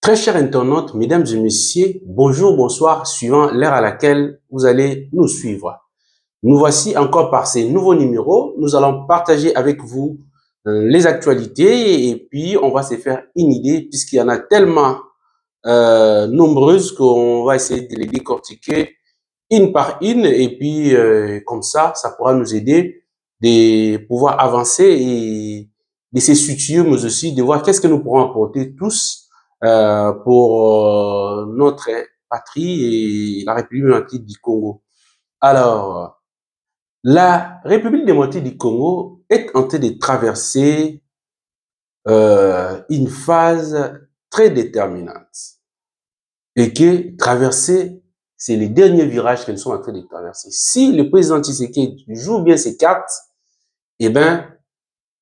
Très chers internautes, mesdames et messieurs, bonjour, bonsoir, suivant l'heure à laquelle vous allez nous suivre. Nous voici encore par ces nouveaux numéros. Nous allons partager avec vous les actualités et puis on va se faire une idée puisqu'il y en a tellement nombreuses qu'on va essayer de les décortiquer une par une et puis comme ça pourra nous aider de pouvoir avancer et de se situer, mais aussi de voir qu'est-ce que nous pourrons apporter tous pour notre patrie et la République démocratique du Congo. Alors, la République démocratique du Congo est en train de traverser une phase très déterminante et que traverser, c'est les derniers virages que nous sommes en train de traverser. Si le président Tshisekedi joue bien ses cartes, eh ben,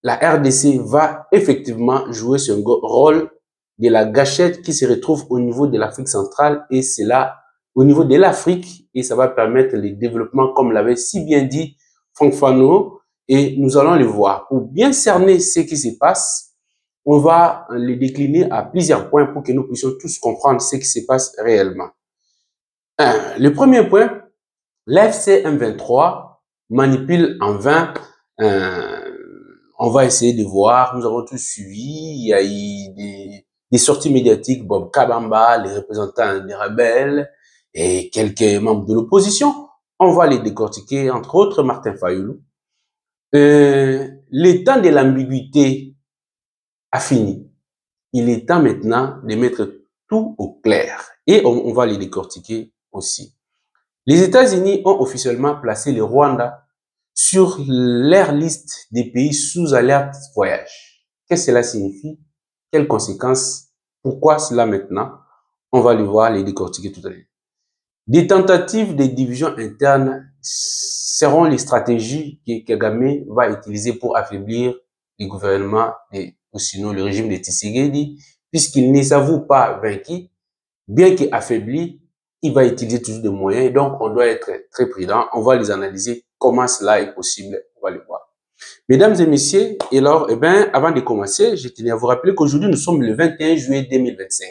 la RDC va effectivement jouer ce rôle de la gâchette qui se retrouve au niveau de l'Afrique centrale et c'est là au niveau de l'Afrique et ça va permettre le développement comme l'avait si bien dit Franck Fano et nous allons le voir. Pour bien cerner ce qui se passe, on va les décliner à plusieurs points pour que nous puissions tous comprendre ce qui se passe réellement. Le premier point, l'AFC M23 manipule en vain on va essayer de voir, nous avons tous suivi, il y a eu des sorties médiatiques, Bob Kabamba, les représentants des rebelles et quelques membres de l'opposition. On va les décortiquer, entre autres Martin Fayoulou. Le temps de l'ambiguïté a fini. Il est temps maintenant de mettre tout au clair et on va les décortiquer aussi. Les États-Unis ont officiellement placé le Rwanda sur leur liste des pays sous alerte voyage. Qu'est-ce que cela signifie? Quelles conséquences? Pourquoi cela maintenant? On va le voir, les décortiquer tout à l'heure. Des tentatives de division interne seront les stratégies que Kagame va utiliser pour affaiblir le gouvernement ou sinon le régime de Tshisekedi, puisqu'il ne s'avoue pas vaincu, bien qu'affaibli, il va utiliser toujours des moyens et donc on doit être très prudent. On va les analyser comment cela est possible. On va le voir. Mesdames et messieurs, et alors, avant de commencer, je tenais à vous rappeler qu'aujourd'hui, nous sommes le 21 juillet 2025.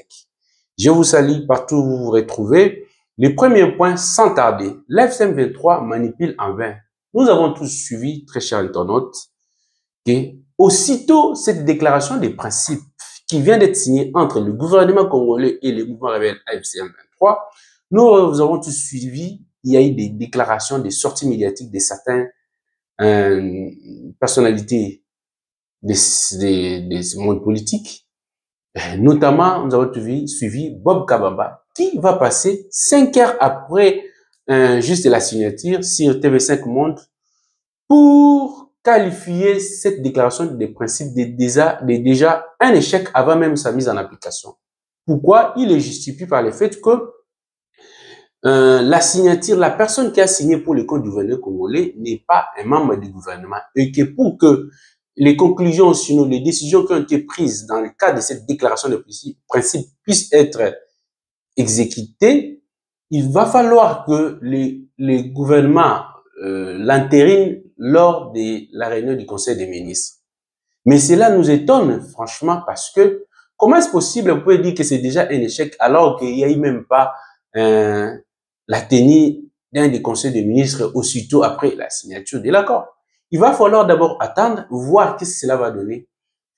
Je vous salue partout où vous vous retrouvez. Le premier point, sans tarder, l'AFC M23 manipule en vain. Nous avons tous suivi, très chers internautes, que aussitôt cette déclaration des principes qui vient d'être signée entre le gouvernement congolais et le mouvement rebelle AFC M23, nous avons tous suivi, il y a eu des déclarations, des sorties médiatiques de certaines personnalités des mondes politiques. Notamment, nous avons suivi Bob Kabamba, qui va passer 5 heures après juste la signature sur TV5 Monde pour qualifier cette déclaration des principes de déjà un échec avant même sa mise en application. Pourquoi? Il est justifié par le fait que la signature, la personne qui a signé pour le compte du gouvernement congolais n'est pas un membre du gouvernement et que pour que les conclusions, sinon les décisions qui ont été prises dans le cadre de cette déclaration de principe puissent être exécutées, il va falloir que les gouvernements l'entérinent lors de la réunion du Conseil des ministres. Mais cela nous étonne franchement parce que comment est-ce possible, on peut dire que c'est déjà un échec alors qu'il n'y a eu même pas la tenue d'un des conseils des ministres aussitôt après la signature de l'accord. Il va falloir d'abord attendre, voir qu'est-ce que cela va donner.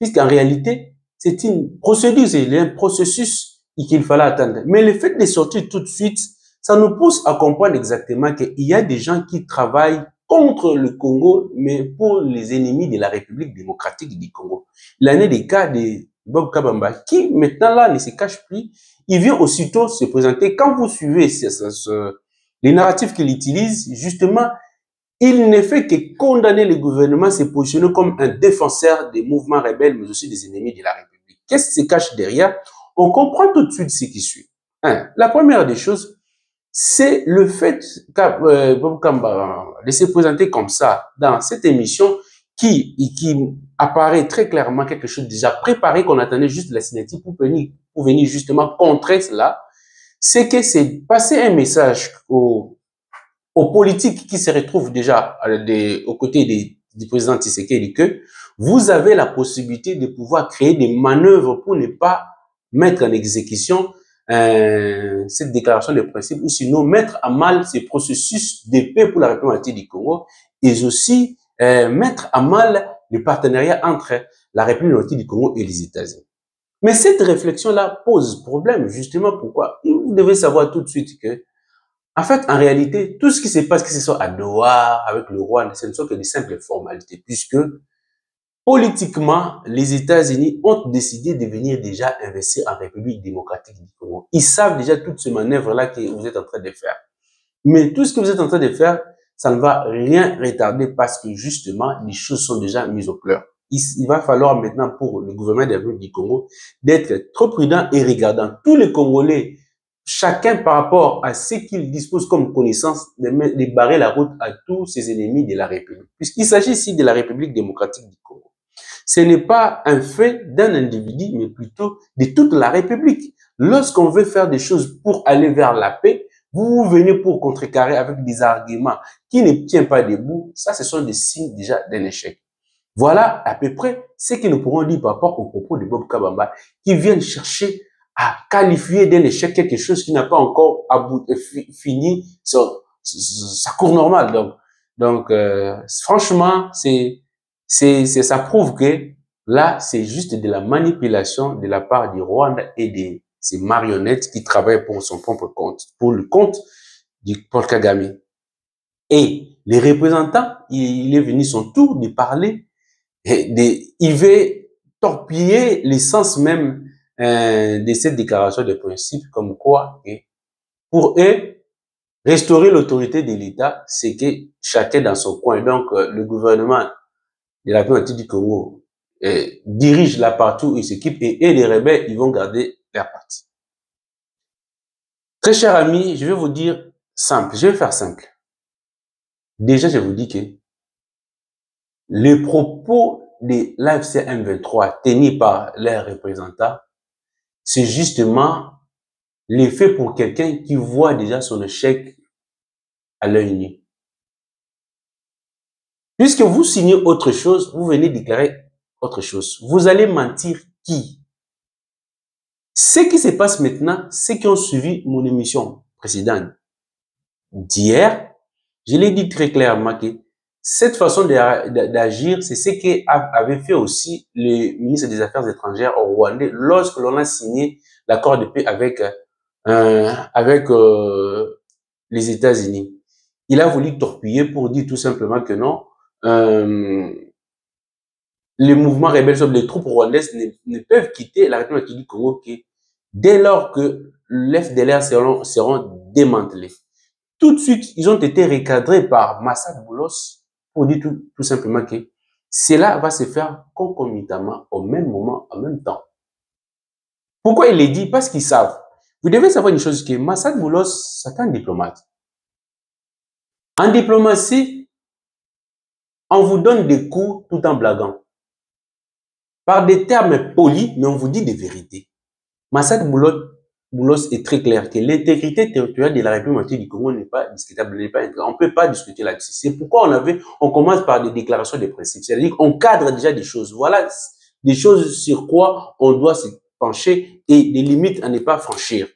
Puisqu'en réalité, c'est une procédure, c'est un processus qu'il fallait attendre. Mais le fait de sortir tout de suite, ça nous pousse à comprendre exactement qu'il y a des gens qui travaillent contre le Congo, mais pour les ennemis de la République démocratique du Congo. Il en est des cas de Bob Kabamba, qui maintenant là ne se cache plus. Il vient aussitôt se présenter. Quand vous suivez les narratifs qu'il utilise, justement, il ne fait que condamner le gouvernement, se positionner comme un défenseur des mouvements rebelles, mais aussi des ennemis de la République. Qu'est-ce qui se cache derrière? On comprend tout de suite ce qui suit. La première des choses, c'est le fait Bob Kabamba de se présenter comme ça dans cette émission qui apparaît très clairement quelque chose de déjà préparé, qu'on attendait juste la signature pour venir justement contrer cela, c'est que c'est passer un message aux politiques qui se retrouvent déjà aux côtés du président Tshisekedi que vous avez la possibilité de pouvoir créer des manœuvres pour ne pas mettre en exécution cette déclaration de principe ou sinon mettre à mal ces processus de paix pour la République du Congo et aussi mettre à mal le partenariat entre la République du Congo et les États-Unis. Mais cette réflexion-là pose problème, justement pourquoi? Vous devez savoir tout de suite que, en fait, en réalité, tout ce qui se passe, que ce soit à Doha, avec le roi, ce ne sont que des simples formalités, puisque politiquement, les États-Unis ont décidé de venir déjà investir en République démocratique du Congo. Ils savent déjà toutes ces manœuvres-là que vous êtes en train de faire. Mais tout ce que vous êtes en train de faire, ça ne va rien retarder parce que justement, les choses sont déjà mises au clair. Il va falloir maintenant pour le gouvernement de la République du Congo d'être trop prudent et regardant tous les Congolais, chacun par rapport à ce qu'il dispose comme connaissance, de barrer la route à tous ses ennemis de la République. Puisqu'il s'agit ici de la République démocratique du Congo. Ce n'est pas un fait d'un individu, mais plutôt de toute la République. Lorsqu'on veut faire des choses pour aller vers la paix, vous venez pour contrecarrer avec des arguments qui ne tiennent pas debout. Ça, ce sont des signes déjà d'un échec. Voilà à peu près ce que nous pourrons dire par rapport aux propos de Bob Kabamba, qui viennent chercher à qualifier d'un échec quelque chose qui n'a pas encore fini sa cour normale. Donc franchement, ça prouve que là, c'est juste de la manipulation de la part du Rwanda et de ces marionnettes qui travaillent pour son propre compte, pour le compte du Paul Kagame. Et les représentants, il est venu son tour de parler, il veut torpiller l'essence même de cette déclaration de principe, comme quoi, pour eux, restaurer l'autorité de l'État, c'est que chacun dans son coin. Donc, le gouvernement de la République du Congo dirige là partout où il s'équipe et les rebelles, ils vont garder leur parti. Très chers amis, je vais vous dire simple, je vais faire simple. Déjà, je vous dis que les propos de l'AFC M23 tenus par leurs représentants, c'est justement l'effet pour quelqu'un qui voit déjà son échec à l'œil nu. Puisque vous signez autre chose, vous venez déclarer autre chose. Vous allez mentir qui? Ce qui se passe maintenant, ceux qui ont suivi mon émission précédente d'hier, je l'ai dit très clairement que cette façon d'agir, c'est ce qu'avait fait aussi le ministre des Affaires étrangères au Rwanda lorsque l'on a signé l'accord de paix avec les États-Unis. Il a voulu torpiller pour dire tout simplement que non, les mouvements rebelles, les troupes rwandaises ne peuvent quitter la République du Congo que dès lors que l'FDLR seront démantelés. Tout de suite, ils ont été recadrés par Massad Boulos pour dire tout simplement que cela va se faire concomitamment au même moment, en même temps. Pourquoi il les dit? Parce qu'ils savent. Vous devez savoir une chose, que Massad Boulos, c'est un diplomate. En diplomatie, on vous donne des coups tout en blaguant. Par des termes polis, mais on vous dit des vérités. Massad Boulos est très clair que l'intégrité territoriale de la République du Congo n'est pas discutable, on ne peut pas discuter là-dessus. C'est pourquoi on commence par des déclarations de principe. C'est-à-dire qu'on cadre déjà des choses. Voilà des choses sur quoi on doit se pencher et des limites à ne pas franchir.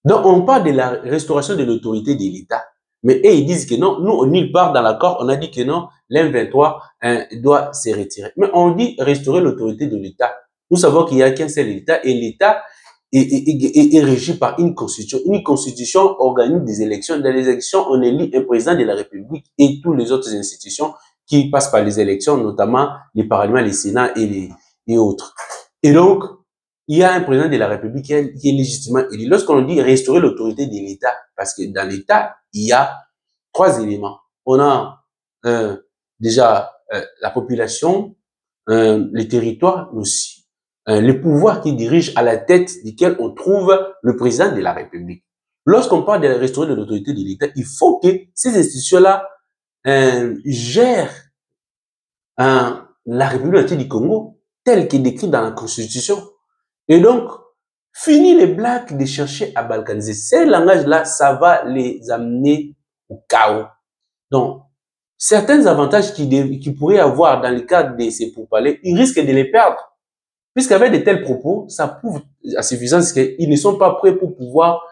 Donc, on parle de la restauration de l'autorité de l'État. Mais eux, ils disent que non, nous, nulle part dans l'accord, on a dit que non, l'M23 doit se retirer. Mais on dit restaurer l'autorité de l'État. Nous savons qu'il n'y a qu'un seul État et l'État est régi par une constitution. Une constitution organise des élections. Dans les élections, on élit un président de la République et toutes les autres institutions qui passent par les élections, notamment les parlements, les sénats et autres. Et donc, il y a un président de la République qui est légitimement élu. Lorsqu'on dit restaurer l'autorité de l'État, parce que dans l'État, il y a trois éléments. On a déjà la population, les territoires, mais aussi le pouvoir qui dirige à la tête duquel on trouve le président de la République. Lorsqu'on parle de restaurer de l'autorité de l'État, il faut que ces institutions-là gèrent la République du Congo telle qu'elle est décrite dans la Constitution. Et donc, fini les blagues de chercher à balkaniser. Ces langages-là, ça va les amener au chaos. Donc, certains avantages qu'ils pourraient avoir dans le cadre de ces pourparlers, ils risquent de les perdre. Puisqu'avec de tels propos, ça prouve à suffisance qu'ils ne sont pas prêts pour pouvoir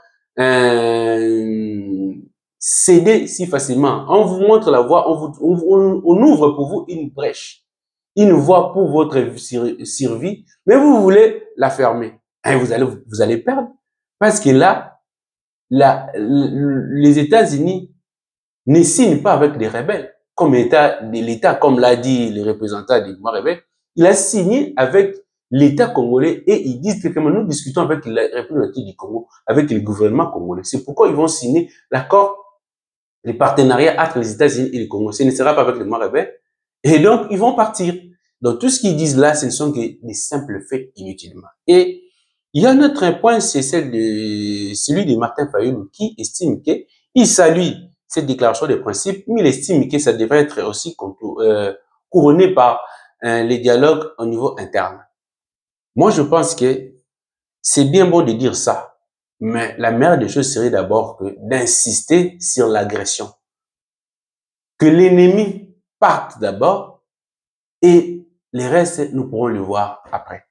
céder si facilement. On vous montre la voie, on ouvre pour vous une brèche, une voie pour votre survie, mais vous voulez la fermer. Et vous allez perdre. Parce que là, les États-Unis ne signent pas avec des rebelles. Comme l'État, comme l'a dit le représentant des mouvements rebelles, il a signé avec l'État congolais et ils disent que nous discutons avec la République du Congo, avec le gouvernement congolais. C'est pourquoi ils vont signer l'accord, le partenariat entre les États-Unis et le Congo. Ce ne sera pas avec les mouvements rebelles. Et donc, ils vont partir. Donc, tout ce qu'ils disent là, ce ne sont que des simples faits inutilement. Et il y a un autre point, c'est celui de Martin Fayulu, qui estime qu'il salue cette déclaration de principe, mais il estime que ça devrait être aussi couronné par les dialogues au niveau interne. Moi, je pense que c'est bien beau de dire ça, mais la meilleure des choses serait d'abord d'insister sur l'agression. Que l'ennemi parte d'abord et les restes, nous pourrons le voir après.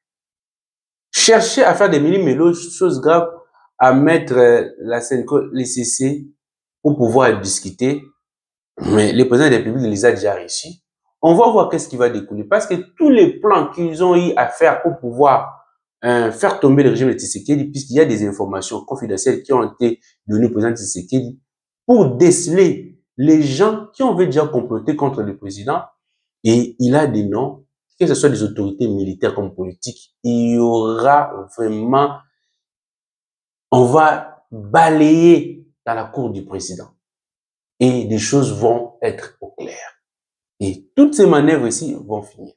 Chercher à faire des mini-mélos, choses graves, à mettre la Senko, les CC, pour pouvoir discuter, mais le président de la République les a déjà réussi. On va voir qu'est-ce qui va découler, parce que tous les plans qu'ils ont eu à faire pour pouvoir faire tomber le régime de Tshisekedi, puisqu'il y a des informations confidentielles qui ont été données au président de Tshisekedi, pour déceler les gens qui ont déjà comploté contre le président, et il a des noms, que ce soit des autorités militaires comme politiques, il y aura vraiment, on va balayer dans la cour du président. Et des choses vont être au clair. Et toutes ces manœuvres ici vont finir.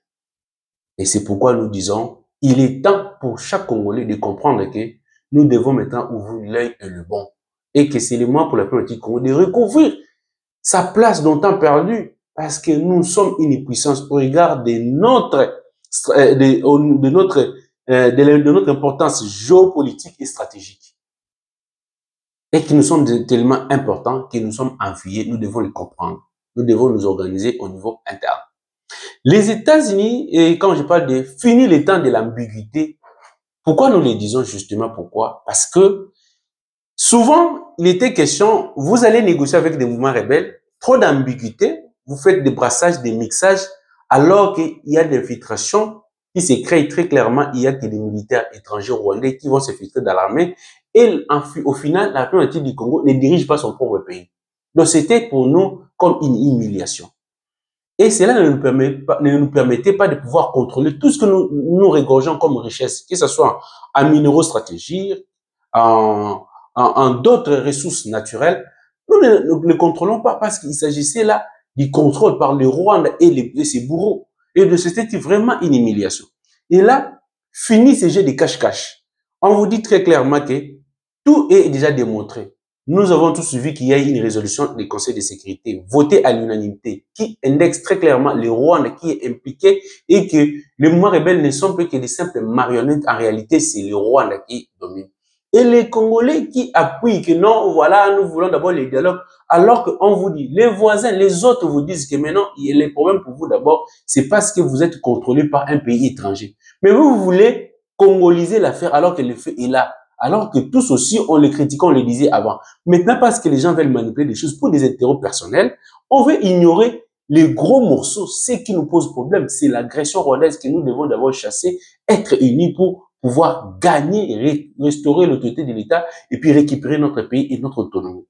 Et c'est pourquoi nous disons, il est temps pour chaque Congolais de comprendre que nous devons maintenant ouvrir l'œil et le bon. Et que c'est le moment pour la politique congolaise de recouvrir sa place longtemps perdue. Parce que nous sommes une puissance au regard de notre importance géopolitique et stratégique. Et que nous sommes tellement importants que nous sommes enfuyés, nous devons le comprendre. Nous devons nous organiser au niveau interne. Les États-Unis, et quand je parle de finir le temps de l'ambiguïté, pourquoi nous le disons justement? Pourquoi? Parce que souvent, il était question, vous allez négocier avec des mouvements rebelles, trop d'ambiguïté, vous faites des brassages, des mixages, alors qu'il y a des infiltrations qui se créent très clairement, il y a que des militaires étrangers rwandais qui vont se filtrer dans l'armée, et au final, la République du Congo ne dirige pas son propre pays. Donc c'était pour nous comme une humiliation. Et cela ne nous permettait pas de pouvoir contrôler tout ce que nous regorgeons comme richesse, que ce soit en minéraux-stratégie, en d'autres ressources naturelles. Nous ne le contrôlons pas parce qu'il s'agissait là du contrôle par le Rwanda et ses bourreaux. Et de c'était vraiment une humiliation. Et là, fini ces jeux de cache-cache. On vous dit très clairement que tout est déjà démontré. Nous avons tous vu qu'il y a une résolution du Conseil de sécurité votée à l'unanimité qui indexe très clairement le Rwanda qui est impliqué et que les mouvements rebelles ne sont plus que des simples marionnettes. En réalité, c'est le Rwanda qui domine. Et les Congolais qui appuient que non, voilà, nous voulons d'abord les dialogues, alors qu'on vous dit, les voisins, les autres vous disent que maintenant, les problèmes pour vous d'abord, c'est parce que vous êtes contrôlé par un pays étranger. Mais vous voulez congoliser l'affaire alors que le fait est là. Alors que tous aussi, on les critiquait, on les disait avant. Maintenant, parce que les gens veulent manipuler des choses pour des intérêts personnels, on veut ignorer les gros morceaux. Ce qui nous pose problème, c'est l'agression rwandaise que nous devons d'abord chasser, être unis pour pouvoir gagner, restaurer l'autorité de l'État et puis récupérer notre pays et notre autonomie.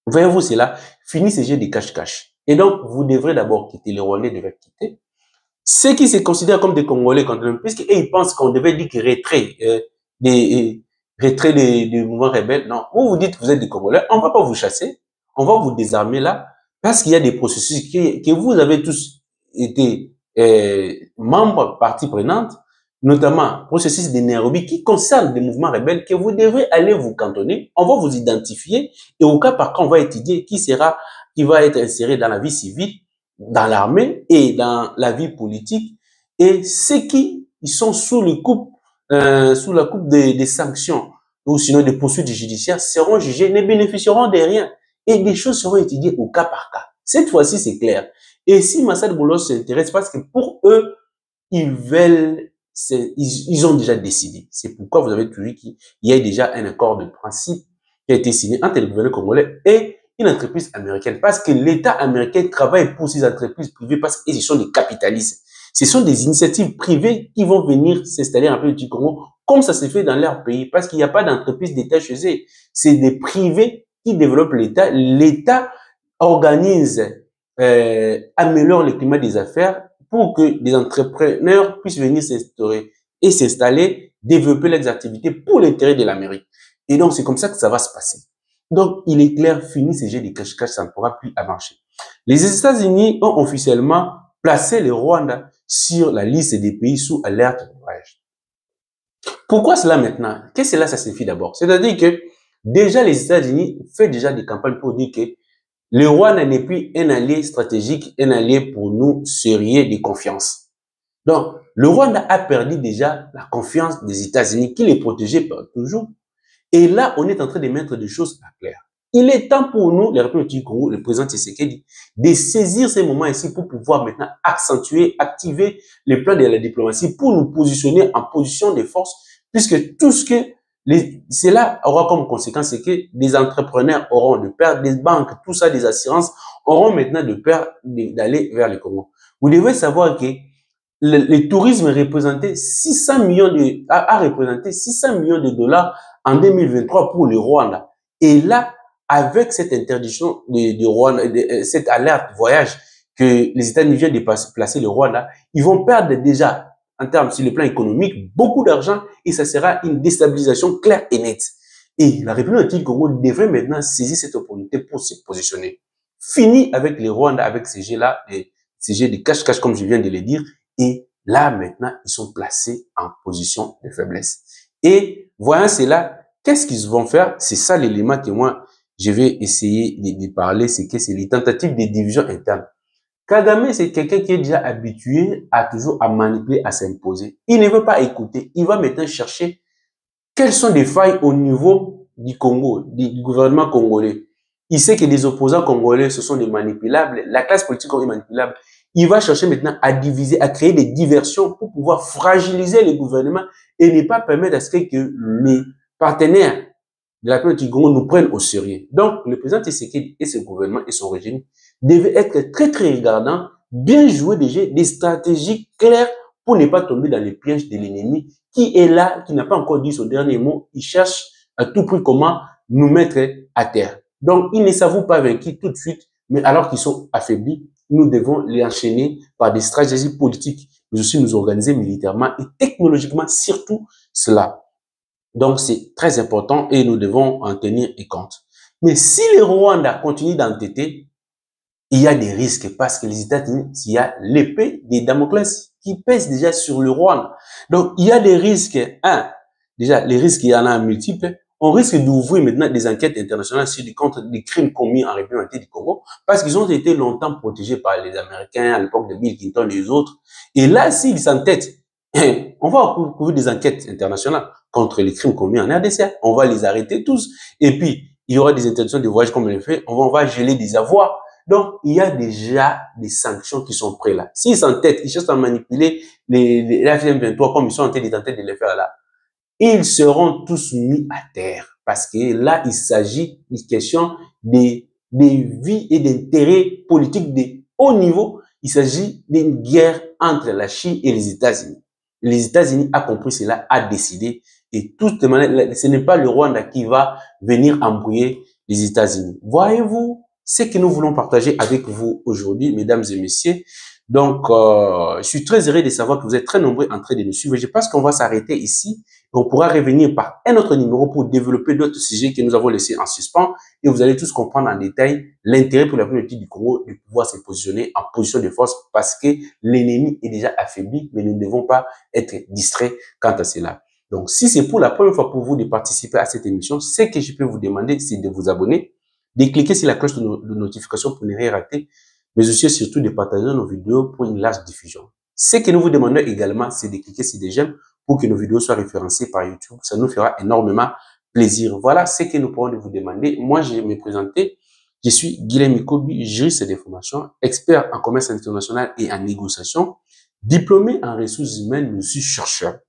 Voyez-vous cela? Fini ces jeux de cache-cache. Et donc, vous devrez d'abord quitter, les Rwandais devraient quitter. Ceux qui se considèrent comme des Congolais, puisqu'ils pensent qu'on devait dire que retrait des mouvements rebelles. Non, vous dites que vous êtes des Congolais, on ne va pas vous chasser, on va vous désarmer là, parce qu'il y a des processus que vous avez tous été membres, partie prenante, notamment processus de Nairobi qui concerne des mouvements rebelles que vous devrez aller vous cantonner, on va vous identifier et au cas par cas, on va étudier qui va être inséré dans la vie civile, dans l'armée et dans la vie politique et ceux qui sont sous la coupe des sanctions ou sinon des poursuites judiciaires seront jugés, ne bénéficieront de rien et des choses seront étudiées au cas par cas. Cette fois-ci, c'est clair. Et si Massad Boulos s'intéresse, parce que pour eux, ils veulent ils ont déjà décidé. C'est pourquoi vous avez trouvé qu'il y a déjà un accord de principe qui a été signé entre le gouvernement congolais et une entreprise américaine. Parce que l'État américain travaille pour ces entreprises privées parce qu'ils sont des capitalistes. Ce sont des initiatives privées qui vont venir s'installer en République du Congo, comme ça se fait dans leur pays, parce qu'il n'y a pas d'entreprise d'État chez eux. C'est des privés qui développent l'État. L'État organise, améliore le climat des affaires pour que des entrepreneurs puissent venir s'instaurer et s'installer, développer leurs activités pour l'intérêt de l'Amérique. Et donc, c'est comme ça que ça va se passer. Donc, il est clair, fini ces jeux de cache-cache, ça ne pourra plus marcher. Les États-Unis ont officiellement placé le Rwanda sur la liste des pays sous alerte de voyage. Pourquoi cela maintenant? Qu'est-ce que cela, ça signifie d'abord? C'est-à-dire que déjà les États-Unis font déjà des campagnes pour dire que le Rwanda n'est plus un allié stratégique, un allié pour nous sérieux de confiance. Donc, le Rwanda a perdu déjà la confiance des États-Unis qui les protégeaient par toujours. Et là, on est en train de mettre des choses à clair. Il est temps pour nous, la République du Congo, le président Tshisekedi, de saisir ces moments ici pour pouvoir maintenant accentuer, activer les plans de la diplomatie pour nous positionner en position de force, puisque tout ce que cela aura comme conséquence, c'est que des entrepreneurs auront de peur, des banques, tout ça, des assurances auront maintenant de peur d'aller vers le Congo. Vous devez savoir que le tourisme représentait 600 millions a représenté 600 millions de dollars en 2023 pour le Rwanda. Et là, avec cette interdiction de Rwanda, cette alerte voyage que les États-Unis viennent de placer le Rwanda, ils vont perdre déjà, en termes sur le plan économique, beaucoup d'argent et ça sera une déstabilisation claire et nette. Et la République du Congo devrait maintenant saisir cette opportunité pour se positionner. Fini avec les Rwanda, avec ces jeux-là, ces jeux de cache-cache, comme je viens de le dire. Et là, maintenant, ils sont placés en position de faiblesse. Et voyant cela, qu'est-ce qu'ils vont faire? C'est ça l'élément que moi, je vais essayer de parler, c'est que c'est les tentatives de division interne. Kagame, c'est quelqu'un qui est déjà habitué à toujours à manipuler, à s'imposer. Il ne veut pas écouter. Il va maintenant chercher quelles sont les failles au niveau du Congo, du gouvernement congolais. Il sait que les opposants congolais, ce sont des manipulables. La classe politique est manipulable. Il va chercher maintenant à diviser, à créer des diversions pour pouvoir fragiliser le gouvernement et ne pas permettre à ce que les partenaires de la République du Congo nous prennent au sérieux. Donc, le président Tshisekedi et ce gouvernement et son régime devaient être très, très regardants, bien jouer des stratégies claires pour ne pas tomber dans les pièges de l'ennemi qui est là, qui n'a pas encore dit son dernier mot. Il cherche à tout prix comment nous mettre à terre. Donc, ils ne s'avouent pas vaincus tout de suite, mais alors qu'ils sont affaiblis, nous devons les enchaîner par des stratégies politiques, mais aussi nous organiser militairement et technologiquement, surtout cela. Donc, c'est très important et nous devons en tenir compte. Mais si le Rwanda continue d'entêter, il y a des risques parce que les États-Unis, il y a l'épée des Damoclès qui pèse déjà sur le Rwanda. Donc, il y a des risques. Déjà, les risques, il y en a multiples. On risque d'ouvrir maintenant des enquêtes internationales sur contre des crimes commis en République du Congo parce qu'ils ont été longtemps protégés par les Américains à l'époque de Bill Clinton et les autres. Et là, s'ils s'entêtent, on va ouvrir des enquêtes internationales contre les crimes commis en RDC. On va les arrêter tous. Et puis, il y aura des interdictions de voyage comme on le fait. On va geler des avoirs. Donc, il y a déjà des sanctions qui sont prêtes là. S'ils s'entêtent, ils cherchent à manipuler les FM23 comme ils sont en train de les faire là, ils seront tous mis à terre. Parce que là, il s'agit d'une question des vies et d'intérêts politiques de haut niveau. Il s'agit d'une guerre entre la Chine et les États-Unis. Les États-Unis a compris cela, a décidé. Et toute manière, ce n'est pas le Rwanda qui va venir embrouiller les États-Unis. Voyez-vous ce que nous voulons partager avec vous aujourd'hui, mesdames et messieurs. Donc, je suis très heureux de savoir que vous êtes très nombreux en train de nous suivre. Je pense qu'on va s'arrêter ici. On pourra revenir par un autre numéro pour développer d'autres sujets que nous avons laissés en suspens. Et vous allez tous comprendre en détail l'intérêt pour la politique du Congo de pouvoir se positionner en position de force parce que l'ennemi est déjà affaibli, mais nous ne devons pas être distraits quant à cela. Donc, si c'est pour la première fois pour vous de participer à cette émission, ce que je peux vous demander, c'est de vous abonner, de cliquer sur la cloche de notification pour ne rien rater, mais aussi surtout de partager nos vidéos pour une large diffusion. Ce que nous vous demandons également, c'est de cliquer sur des j'aime pour que nos vidéos soient référencées par YouTube. Ça nous fera énormément plaisir. Voilà ce que nous pourrons vous demander. Moi, je vais me présenter. Je suis Guilhem Ikobi, juriste de formation, expert en commerce international et en négociation. Diplômé en ressources humaines, je suis chercheur.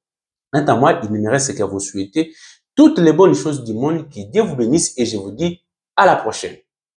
Quant à moi, il ne me reste qu'à vous souhaiter toutes les bonnes choses du monde. Que Dieu vous bénisse et je vous dis à la prochaine.